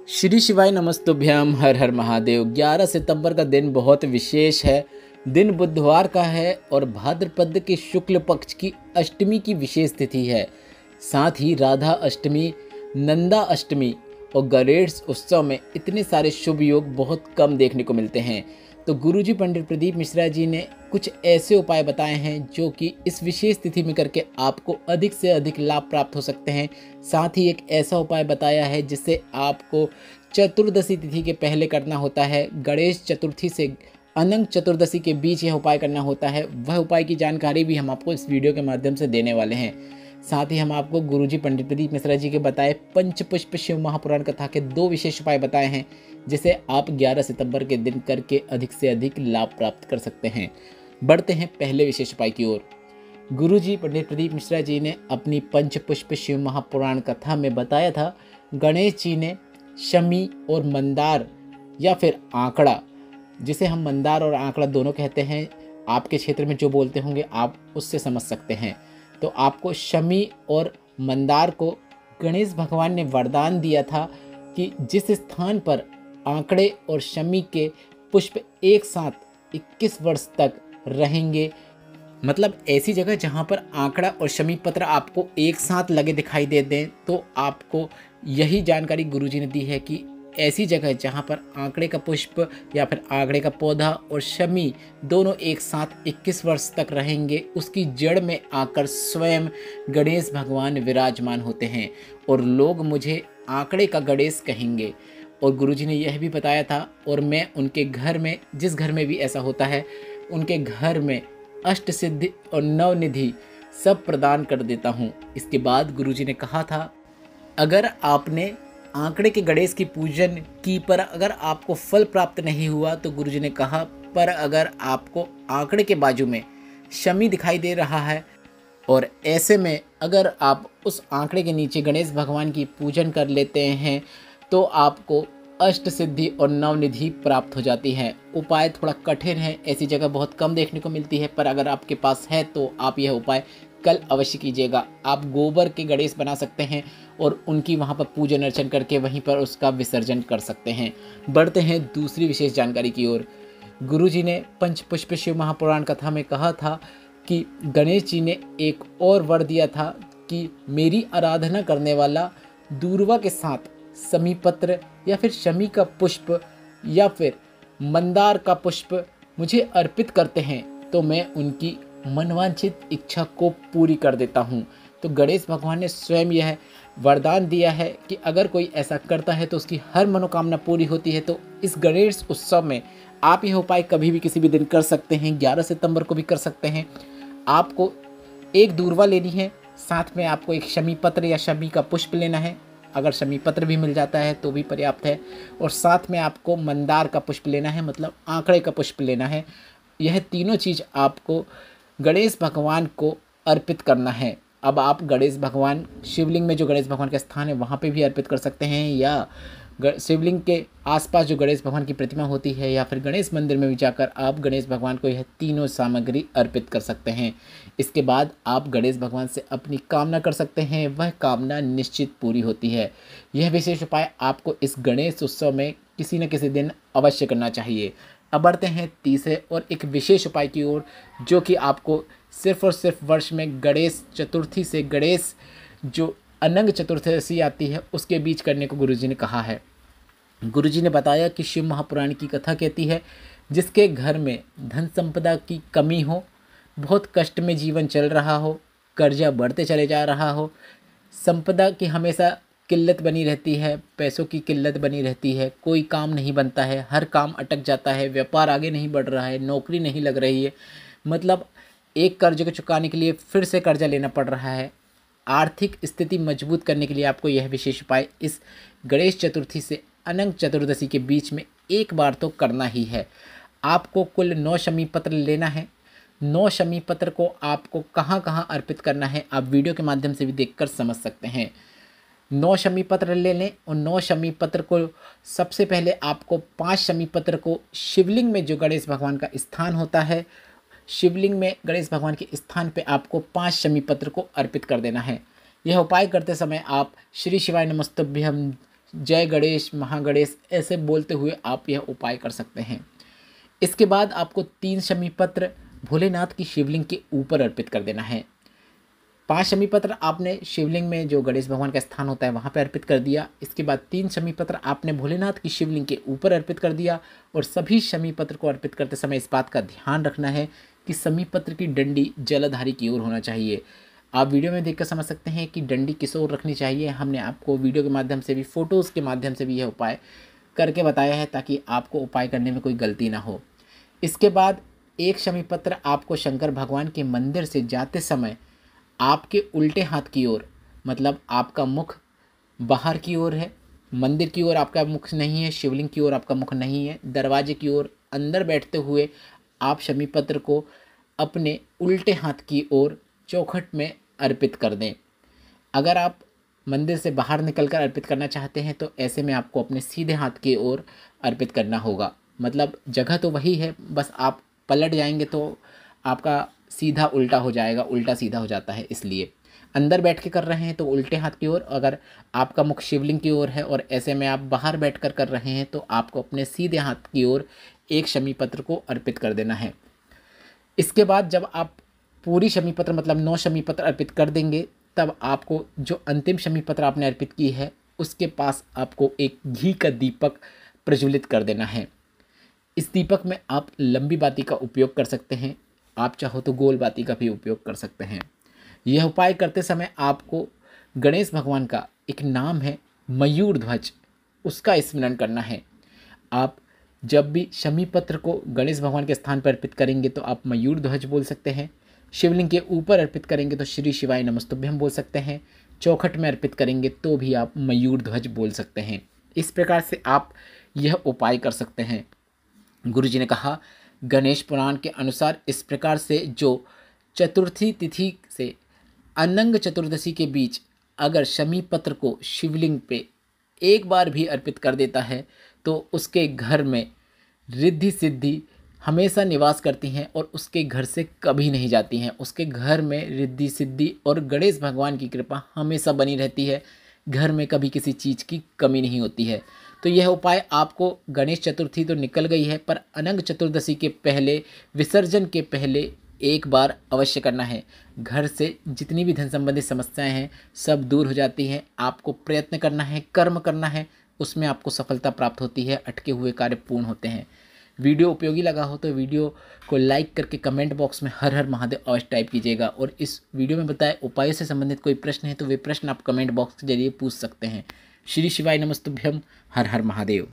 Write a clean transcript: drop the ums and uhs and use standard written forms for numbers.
श्री शिवाय नमस्तुभ्यम। हर हर महादेव। 11 सितंबर का दिन बहुत विशेष है। दिन बुधवार का है और भाद्रपद के शुक्ल पक्ष की अष्टमी की विशेष तिथि है। साथ ही राधा अष्टमी, नंदा अष्टमी और गणेश उत्सव में इतने सारे शुभ योग बहुत कम देखने को मिलते हैं। तो गुरुजी पंडित प्रदीप मिश्रा जी ने कुछ ऐसे उपाय बताए हैं जो कि इस विशेष तिथि में करके आपको अधिक से अधिक लाभ प्राप्त हो सकते हैं। साथ ही एक ऐसा उपाय बताया है जिससे आपको चतुर्दशी तिथि के पहले करना होता है। गणेश चतुर्थी से अनंत चतुर्दशी के बीच यह उपाय करना होता है। वह उपाय की जानकारी भी हम आपको इस वीडियो के माध्यम से देने वाले हैं। साथ ही हम आपको गुरुजी पंडित प्रदीप मिश्रा जी के बताए पंचपुष्प शिव महापुराण कथा के 2 विशेष उपाय बताए हैं जिसे आप 11 सितंबर के दिन करके अधिक से अधिक लाभ प्राप्त कर सकते हैं। बढ़ते हैं पहले विशेष उपाय की ओर। गुरुजी पंडित प्रदीप मिश्रा जी ने अपनी पंचपुष्प शिव महापुराण कथा में बताया था, गणेश जी ने शमी और मंदार या फिर आंकड़ा, जिसे हम मंदार और आंकड़ा दोनों कहते हैं, आपके क्षेत्र में जो बोलते होंगे आप उससे समझ सकते हैं। तो आपको शमी और मंदार को गणेश भगवान ने वरदान दिया था कि जिस स्थान पर आंकड़े और शमी के पुष्प एक साथ 21 वर्ष तक रहेंगे, मतलब ऐसी जगह जहाँ पर आंकड़ा और शमी पत्र आपको एक साथ लगे दिखाई दे दें, तो आपको यही जानकारी गुरुजी ने दी है कि ऐसी जगह जहाँ पर आंकड़े का पुष्प या फिर आंकड़े का पौधा और शमी दोनों एक साथ 21 वर्ष तक रहेंगे, उसकी जड़ में आकर स्वयं गणेश भगवान विराजमान होते हैं और लोग मुझे आंकड़े का गणेश कहेंगे। और गुरुजी ने यह भी बताया था, और मैं उनके घर में, जिस घर में भी ऐसा होता है, उनके घर में अष्ट सिद्धि और नवनिधि सब प्रदान कर देता हूँ। इसके बाद गुरुजी ने कहा था, अगर आपने आंकड़े के गणेश की पूजन की पर अगर आपको फल प्राप्त नहीं हुआ, तो गुरुजी ने कहा पर अगर आपको आंकड़े के बाजू में शमी दिखाई दे रहा है और ऐसे में अगर आप उस आंकड़े के नीचे गणेश भगवान की पूजन कर लेते हैं तो आपको अष्ट सिद्धि और नवनिधि प्राप्त हो जाती है। उपाय थोड़ा कठिन है, ऐसी जगह बहुत कम देखने को मिलती है, पर अगर आपके पास है तो आप यह उपाय कल अवश्य कीजिएगा। आप गोबर के गणेश बना सकते हैं और उनकी वहां पर पूजन अर्चन करके वहीं पर उसका विसर्जन कर सकते हैं। बढ़ते हैं दूसरी विशेष जानकारी की ओर। गुरुजी ने पंचपुष्प शिव महापुराण कथा में कहा था कि गणेश जी ने एक और वर दिया था कि मेरी आराधना करने वाला दूर्वा के साथ शमी पत्र या फिर शमी का पुष्प या फिर मंदार का पुष्प मुझे अर्पित करते हैं तो मैं उनकी मनवांछित इच्छा को पूरी कर देता हूँ। तो गणेश भगवान ने स्वयं यह वरदान दिया है कि अगर कोई ऐसा करता है तो उसकी हर मनोकामना पूरी होती है। तो इस गणेश उत्सव में आप यह उपाय कभी भी किसी भी दिन कर सकते हैं। 11 सितंबर को भी कर सकते हैं। आपको एक दूर्वा लेनी है, साथ में आपको एक शमी पत्र या शमी का पुष्प लेना है, अगर शमी पत्र भी मिल जाता है तो भी पर्याप्त है, और साथ में आपको मंदार का पुष्प लेना है, मतलब आंकड़े का पुष्प लेना है। यह तीनों चीज़ आपको गणेश भगवान को अर्पित करना है। अब आप गणेश भगवान, शिवलिंग में जो गणेश भगवान का स्थान है वहाँ पे भी अर्पित कर सकते हैं, या शिवलिंग के आसपास जो गणेश भगवान की प्रतिमा होती है या फिर गणेश मंदिर में भी जाकर आप गणेश भगवान को यह तीनों सामग्री अर्पित कर सकते हैं। इसके बाद आप गणेश भगवान से अपनी कामना कर सकते हैं, वह कामना निश्चित पूरी होती है। यह विशेष उपाय आपको इस गणेश उत्सव में किसी न किसी दिन अवश्य करना चाहिए। अब बढ़ते हैं तीसरे और एक विशेष उपाय की ओर, जो कि आपको सिर्फ और सिर्फ वर्ष में गणेश चतुर्थी से गणेश जो अनंत चतुर्दशी आती है उसके बीच करने को गुरुजी ने कहा है। गुरुजी ने बताया कि शिव महापुराण की कथा कहती है, जिसके घर में धन संपदा की कमी हो, बहुत कष्ट में जीवन चल रहा हो, कर्जा बढ़ते चले जा रहा हो, संपदा की हमेशा किल्लत बनी रहती है, पैसों की किल्लत बनी रहती है, कोई काम नहीं बनता है, हर काम अटक जाता है, व्यापार आगे नहीं बढ़ रहा है, नौकरी नहीं लग रही है, मतलब एक कर्ज को चुकाने के लिए फिर से कर्जा लेना पड़ रहा है। आर्थिक स्थिति मजबूत करने के लिए आपको यह विशेष उपाय इस गणेश चतुर्थी से अनंत चतुर्दशी के बीच में एक बार तो करना ही है। आपको कुल 9 शमी पत्र लेना है। 9 शमी पत्र को आपको कहाँ कहाँ अर्पित करना है आप वीडियो के माध्यम से भी देखकर समझ सकते हैं। 9 शमी पत्र ले लें और 9 शमी पत्र को सबसे पहले आपको 5 शमी पत्र को शिवलिंग में जो गणेश भगवान का स्थान होता है, शिवलिंग में गणेश भगवान के स्थान पे आपको 5 शमी पत्र को अर्पित कर देना है। यह उपाय करते समय आप श्री शिवाय नमस्तुभ्यम जय गणेश, महागणेश ऐसे बोलते हुए आप यह उपाय कर सकते हैं। इसके बाद आपको 3 शमी पत्र भोलेनाथ की शिवलिंग के ऊपर अर्पित कर देना है। 5 शमी पत्र आपने शिवलिंग में जो गणेश भगवान का स्थान होता है वहाँ पर अर्पित कर दिया। इसके बाद 3 शमी पत्र आपने भोलेनाथ की शिवलिंग के ऊपर अर्पित कर दिया। और सभी शमी पत्र को अर्पित करते समय इस बात का ध्यान रखना है कि शमी पत्र की डंडी जलधारी की ओर होना चाहिए। आप वीडियो में देखकर समझ सकते हैं कि डंडी किस ओर रखनी चाहिए। हमने आपको वीडियो के माध्यम से भी, फोटोज़ के माध्यम से भी यह उपाय करके बताया है ताकि आपको उपाय करने में कोई गलती ना हो। इसके बाद 1 शमी पत्र आपको शंकर भगवान के मंदिर से जाते समय आपके उल्टे हाथ की ओर, मतलब आपका मुख बाहर की ओर है, मंदिर की ओर आपका मुख नहीं है, शिवलिंग की ओर आपका मुख नहीं है, दरवाजे की ओर अंदर बैठते हुए आप शमी पत्र को अपने उल्टे हाथ की ओर चौखट में अर्पित कर दें। अगर आप मंदिर से बाहर निकलकर अर्पित करना चाहते हैं तो ऐसे में आपको अपने सीधे हाथ की ओर अर्पित करना होगा। मतलब जगह तो वही है, बस आप पलट जाएंगे तो आपका सीधा उल्टा हो जाएगा, उल्टा सीधा हो जाता है। इसलिए अंदर बैठ के कर रहे हैं तो उल्टे हाथ की ओर, अगर आपका मुख शिवलिंग की ओर है और ऐसे में आप बाहर बैठकर कर रहे हैं तो आपको अपने सीधे हाथ की ओर 1 शमी पत्र को अर्पित कर देना है। इसके बाद जब आप पूरी शमी पत्र मतलब 9 शमी पत्र अर्पित कर देंगे तब आपको जो अंतिम शमी पत्र आपने अर्पित की है उसके पास आपको एक घी का दीपक प्रज्वलित कर देना है। इस दीपक में आप लंबी बाती का उपयोग कर सकते हैं, आप चाहो तो गोल बाती का भी उपयोग कर सकते हैं। यह उपाय करते समय आपको गणेश भगवान का एक नाम है मयूर ध्वज, उसका स्मरण करना है। आप जब भी शमी पत्र को गणेश भगवान के स्थान पर अर्पित करेंगे तो आप मयूर ध्वज बोल सकते हैं। शिवलिंग के ऊपर अर्पित करेंगे तो श्री शिवाय नमस्तुभ्यम बोल सकते हैं। चौखट में अर्पित करेंगे तो भी आप मयूर ध्वज बोल सकते हैं। इस प्रकार से आप यह उपाय कर सकते हैं। गुरु जी ने कहा गणेश पुराण के अनुसार इस प्रकार से जो चतुर्थी तिथि से अनंग चतुर्दशी के बीच अगर शमी पत्र को शिवलिंग पे एक बार भी अर्पित कर देता है तो उसके घर में रिद्धि सिद्धि हमेशा निवास करती हैं और उसके घर से कभी नहीं जाती हैं। उसके घर में रिद्धि सिद्धि और गणेश भगवान की कृपा हमेशा बनी रहती है। घर में कभी किसी चीज़ की कमी नहीं होती है। तो यह उपाय आपको गणेश चतुर्थी तो निकल गई है पर अनंग चतुर्दशी के पहले, विसर्जन के पहले एक बार अवश्य करना है। घर से जितनी भी धन संबंधी समस्याएं हैं सब दूर हो जाती हैं। आपको प्रयत्न करना है, कर्म करना है, उसमें आपको सफलता प्राप्त होती है, अटके हुए कार्य पूर्ण होते हैं। वीडियो उपयोगी लगा हो तो वीडियो को लाइक करके कमेंट बॉक्स में हर हर महादेव अवश्य टाइप कीजिएगा। और इस वीडियो में बताए उपायों से संबंधित कोई प्रश्न है तो वे प्रश्न आप कमेंट बॉक्स के जरिए पूछ सकते हैं। श्री शिवाय नमस्तुभ्यम। हर हर महादेव।